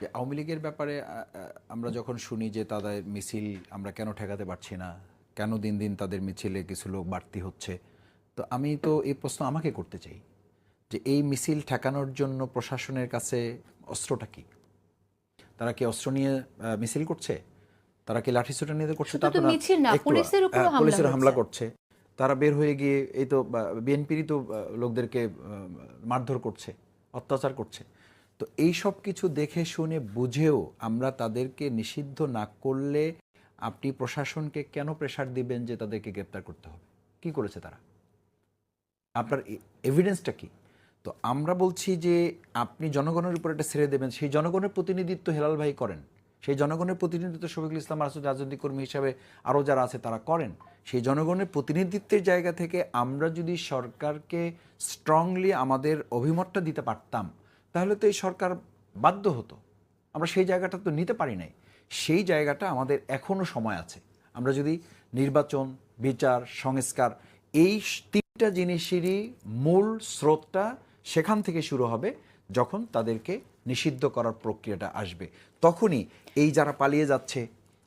যে আওয়ামী লীগের ব্যাপারে আমরা যখন শুনি যে তাদের মিছিল আমরা কেন ঠেকাতে পারছি না, কেন দিন দিন তাদের মিছিলে কিছু লোক বাড়তি হচ্ছে, তো আমি তো এই প্রশ্ন আমাকে করতে চাই যে এই মিছিল ঠেকানোর জন্য প্রশাসনের কাছে অস্ত্রটা কি? তারা কি অস্ত্র নিয়ে মিছিল করছে? তারা কি লাঠিসোঁটা নিয়ে করছে? শুধু তা তো তো না। মিছিল না, একটু পুলিশের উপরও হামলা পুলিশের হামলা হচ্ছে। করছে। তারা বের হয়ে গিয়ে এই তো বিএনপিরই তো লোকদেরকে মারধর করছে, অত্যাচার করছে। তো এই সব কিছু দেখে শুনে বুঝেও আমরা তাদেরকে নিষিদ্ধ না করলে আপনি প্রশাসনকে কেন প্রেসার দিবেন যে তাদেরকে গ্রেপ্তার করতে হবে? কি করেছে তারা? আপনার এভিডেন্সটা কি? তো আমরা বলছি যে আপনি জনগণের উপর এটা ছেড়ে দেবেন, সেই জনগণের প্রতিনিধিত্ব হেলাল ভাই করেন, সেই জনগণের প্রতিনিধিত্ব শফিকুল ইসলাম মাসুদ রাজনৈতিক কর্মী হিসাবে আরও যারা আছে তারা করেন। সেই জনগণের প্রতিনিধিত্বের জায়গা থেকে আমরা যদি সরকারকে স্ট্রংলি আমাদের অভিমতটা দিতে পারতাম, তাহলে তো এই সরকার বাধ্য হতো। আমরা সেই জায়গাটা তো নিতে পারি নাই। সেই জায়গাটা আমাদের এখনও সময় আছে। আমরা যদি নির্বাচন, বিচার, সংস্কার, এই তিনটা জিনিসেরই মূল স্রোতটা সেখান থেকে শুরু হবে। যখন তাদেরকে নিষিদ্ধ করার প্রক্রিয়াটা আসবে, তখনই এই যারা পালিয়ে যাচ্ছে,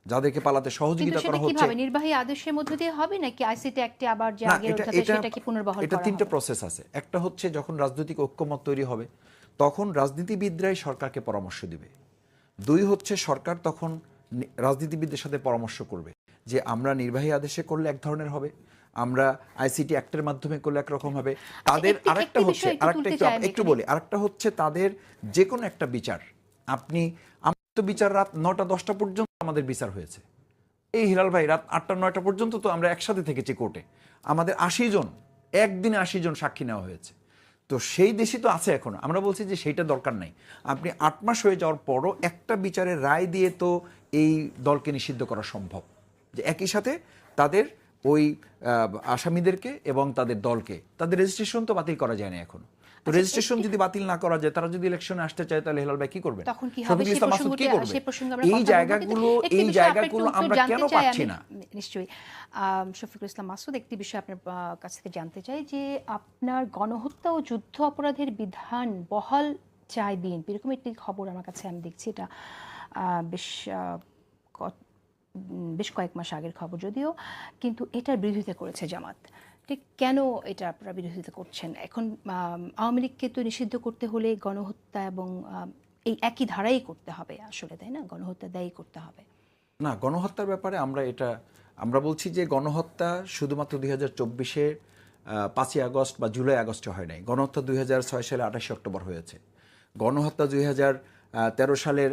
যাদেরকে পালাতে সহযোগিতা করা হচ্ছে, কিভাবে নির্বাহী আদেশের মধ্য দিয়ে হবে নাকি আইসিটি অ্যাক্টে আবার যে না, আগের অধ্যাদেশ সেটা কি পুনর্বহাল এটা করা তিনটা হবে? প্রসেস আছে। একটা হচ্ছে যখন রাজনৈতিক ঐক্যমত তৈরি হবে, তখন রাজনীতিবিদরাই সরকারকে পরামর্শ দিবে। দুই হচ্ছে সরকার তখন রাজনীতিবিদদের সাথে পরামর্শ করবে যে আমরা নির্বাহী আদেশে করলে এক ধরনের হবে, আমরা আইসিটি অ্যাক্টের মাধ্যমে করলে একরকম হবে। তাদের আরেকটা হচ্ছে, আরেকটা হচ্ছে তাদের যে কোনো একটা বিচার, আপনি আমাদের তো বিচার রাত 9টা-10টা পর্যন্ত আমাদের বিচার হয়েছে। এই হিলাল ভাই রাত 8টা-9টা পর্যন্ত তো আমরা একসাথে থেকেছি কোর্টে। আমাদের 80 জন, একদিনে 80 জন সাক্ষী নেওয়া হয়েছে। তো সেই দেশই তো আছে এখন। আমরা বলছি যে সেইটা দরকার নাই। আপনি 8 মাস হয়ে যাওয়ার পরও একটা বিচারের রায় দিয়ে তো এই দলকে নিষিদ্ধ করা সম্ভব, যে একই সাথে তাদের ওই আসামিদেরকে এবং তাদের দলকে তাদের রেজিস্ট্রেশন তো বাতিল করা যায় না এখন। তো রেজিস্ট্রেশন যদি বাতিল না করা যায়, তারা যদি ইলেকশনে আসতে চায়, তাহলে হেলাল ভাই কি করবেন? তখন কি হবে শফিকুল ইসলাম মাসুদ কি করবে? এই জায়গাগুলো আমরা কেন পাচ্ছি না? নিশ্চয়ই শফিকুল ইসলাম মাসুদ, একটি বিষয় আপনার কাছ থেকে জানতে চাই যে আপনার গণহত্যা ও যুদ্ধ অপরাধের বিধান বহাল চায় বিএনপি, এরকম একটি খবর আমার কাছে আমি দেখছি। এটা বেশ বেশ কয়েক মাস আগের খবর যদিও, কিন্তু এটার বিরোধিতা করেছে জামাত। ঠিক কেন এটা আপনারা বিরোধিতা করছেন? এখন আওয়ামী লীগকে তো নিষিদ্ধ করতে হলে গণহত্যা এবং এই একই ধারাই করতে হবে আসলে, তাই না? গণহত্যা দায়ী করতে হবে না, গণহত্যার ব্যাপারে আমরা বলছি যে গণহত্যা শুধুমাত্র 2024-এর 5ই আগস্ট বা জুলাই আগস্টে হয় নাই। গণহত্যা 2006 সালে 28 অক্টোবর হয়েছে। গণহত্যা 2013 সালের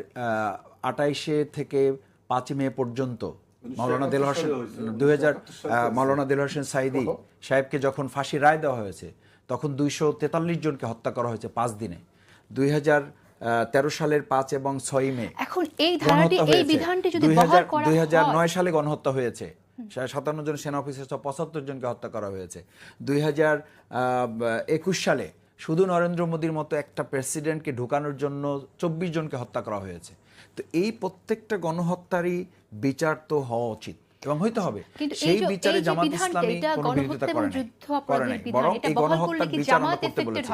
28 থেকে 5 মে পর্যন্ত মাওলানা দেলোয়ার হোসেন মাওলানা দেলোয়ার হোসেন সাঈদী সাহেবকে যখন ফাঁসির রায় দেওয়া হয়েছে, তখন 243 জনকে হত্যা করা হয়েছে 5 দিনে। 2013 সালের 5 এবং 6 মে এখন এই ধারাটি, এই বিধানটি যদি বহাল করা হয়, 2009 সালে গণহত্যা হয়েছে, 57 জন সেনা অফিসার 75 জনকে হত্যা করা হয়েছে। 2021 সালে শুধু নরেন্দ্র মোদীর মতো একটা প্রেসিডেন্টকে ঢুকানোর জন্য 24 জনকে হত্যা করা হয়েছে। তো এই প্রত্যেকটা গণহত্যারই বিচার তো হওয়া উচিত এবং হইতে হবে। সেই বিচারে জামাত ইসলামী কোনো বিরোধিতা করে নাই, বরং এই গণহত্যার বিচার আমরা করতে বলেছি।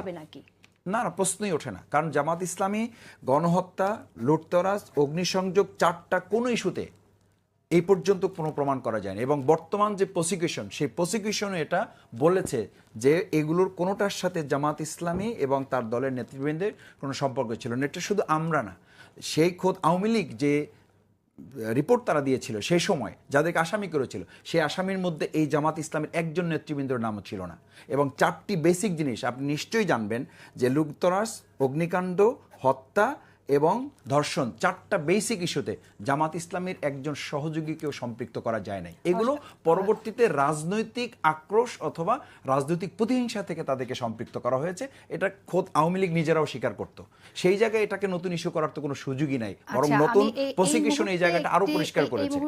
না না, প্রশ্নই ওঠে না। কারণ জামাত ইসলামী গণহত্যা, লুটতরাজ, অগ্নিসংযোগ, 4টা কোনো ইস্যুতে এই পর্যন্ত কোনো প্রমাণ করা যায়নি। এবং বর্তমান যে প্রসিকিউশন, সেই প্রসিকিউশনে এটা বলেছে যে এগুলোর কোনোটার সাথে জামাত ইসলামী এবং তার দলের নেতৃবৃন্দের কোনো সম্পর্ক ছিল না। এটা শুধু আমরা না, সেই খোদ আওয়ামী লীগ যে রিপোর্ট তারা দিয়েছিল সেই সময়, যাদেরকে আসামি করেছিল, সেই আসামির মধ্যে এই জামাত ইসলামের একজন নেতৃবৃন্দের নামও ছিল না। এবং 4টি বেসিক জিনিস আপনি নিশ্চয়ই জানবেন যে লুটতরাজ, অগ্নিকাণ্ড, হত্যা এবং ধর্ষণ, 4টা বেসিক ইস্যুতে জামাত ইসলামের একজন সহযোগীকেও সম্পৃক্ত করা যায় নাই। এগুলো পরবর্তীতে রাজনৈতিক আক্রোশ অথবা রাজনৈতিক প্রতিহিংসা থেকে তাদেরকে সম্পৃক্ত করা হয়েছে। এটা খোদ আওয়ামী লীগ নিজেরাও স্বীকার করত। সেই জায়গায় এটাকে নতুন ইস্যু করার তো কোনো সুযোগই নাই, বরং নতুন প্রসিকিউশন এই জায়গাটা আরো পরিষ্কার করেছে।